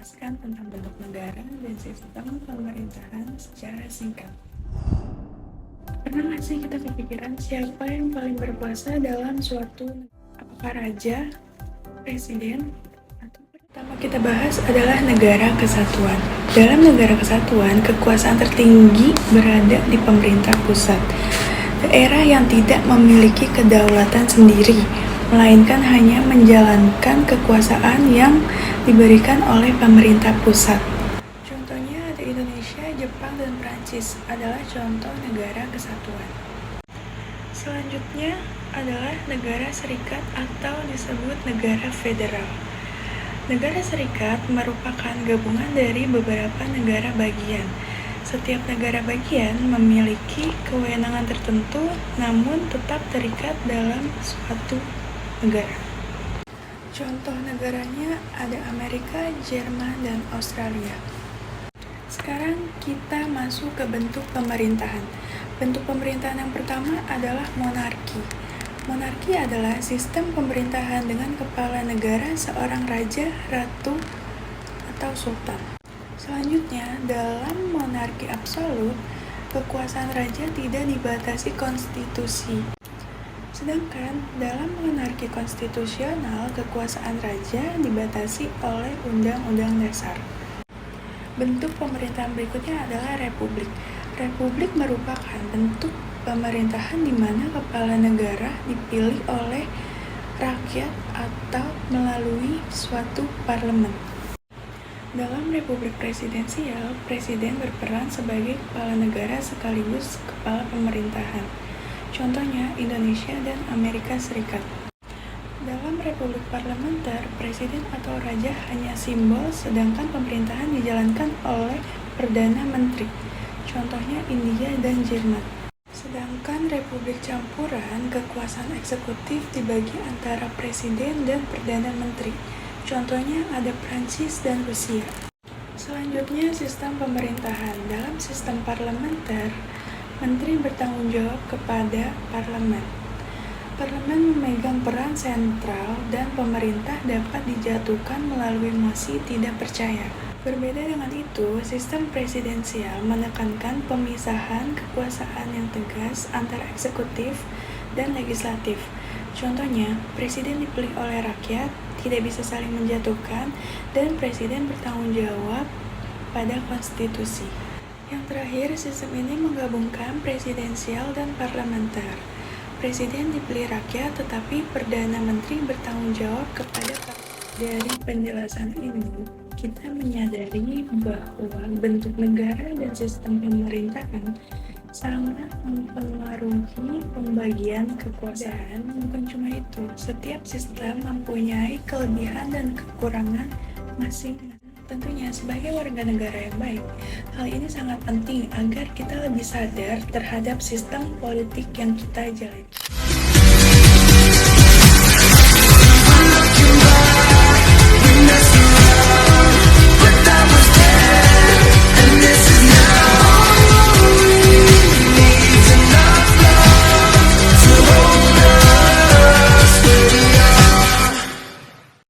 menjelaskan tentang bentuk negara dan sistem pemerintahan secara singkat. Pernah nggak sih kita kepikiran siapa yang paling berkuasa dalam suatu negara? Apakah raja, presiden, atau pertama kita bahas adalah negara kesatuan. Dalam negara kesatuan, kekuasaan tertinggi berada di pemerintah pusat. Daerah yang tidak memiliki kedaulatan sendiri, melainkan hanya menjalankan kekuasaan yang diberikan oleh pemerintah pusat. Contohnya ada Indonesia, Jepang, dan Prancis adalah contoh negara kesatuan. Selanjutnya adalah negara serikat atau disebut negara federal. Negara serikat merupakan gabungan dari beberapa negara bagian. Setiap negara bagian memiliki kewenangan tertentu, namun tetap terikat dalam suatu negara. Contoh negaranya ada Amerika, Jerman, dan Australia. Sekarang kita masuk ke bentuk pemerintahan. Bentuk pemerintahan yang pertama adalah monarki. Monarki adalah sistem pemerintahan dengan kepala negara seorang raja, ratu, atau sultan. Selanjutnya, dalam monarki absolut, kekuasaan raja tidak dibatasi konstitusi. Sedangkan dalam monarki konstitusional, kekuasaan raja dibatasi oleh Undang-Undang Dasar. Bentuk pemerintahan berikutnya adalah republik. Republik merupakan bentuk pemerintahan di mana kepala negara dipilih oleh rakyat atau melalui suatu parlemen. Dalam republik presidensial, presiden berperan sebagai kepala negara sekaligus kepala pemerintahan. Contohnya Indonesia dan Amerika Serikat. Dalam republik parlementer, presiden atau raja hanya simbol, sedangkan pemerintahan dijalankan oleh perdana menteri. Contohnya India dan Jerman. Sedangkan republik campuran, kekuasaan eksekutif dibagi antara presiden dan perdana menteri. Contohnya ada Prancis dan Rusia. Selanjutnya sistem pemerintahan. Dalam sistem parlementer, menteri bertanggung jawab kepada parlemen. Parlemen memegang peran sentral dan pemerintah dapat dijatuhkan melalui mosi tidak percaya. Berbeda dengan itu, sistem presidensial menekankan pemisahan kekuasaan yang tegas antara eksekutif dan legislatif. Contohnya, presiden dipilih oleh rakyat, tidak bisa saling menjatuhkan, dan presiden bertanggung jawab pada konstitusi. Yang terakhir, sistem ini menggabungkan presidensial dan parlementer. Presiden dipilih rakyat, tetapi Perdana Menteri bertanggung jawab kepada rakyat. Dari penjelasan ini, kita menyadari bahwa bentuk negara dan sistem pemerintahan sangat mempengaruhi pembagian kekuasaan. Bukan cuma itu, setiap sistem mempunyai kelebihan dan kekurangan masing-masing. Tentunya sebagai warga negara yang baik, hal ini sangat penting agar kita lebih sadar terhadap sistem politik yang kita jalani.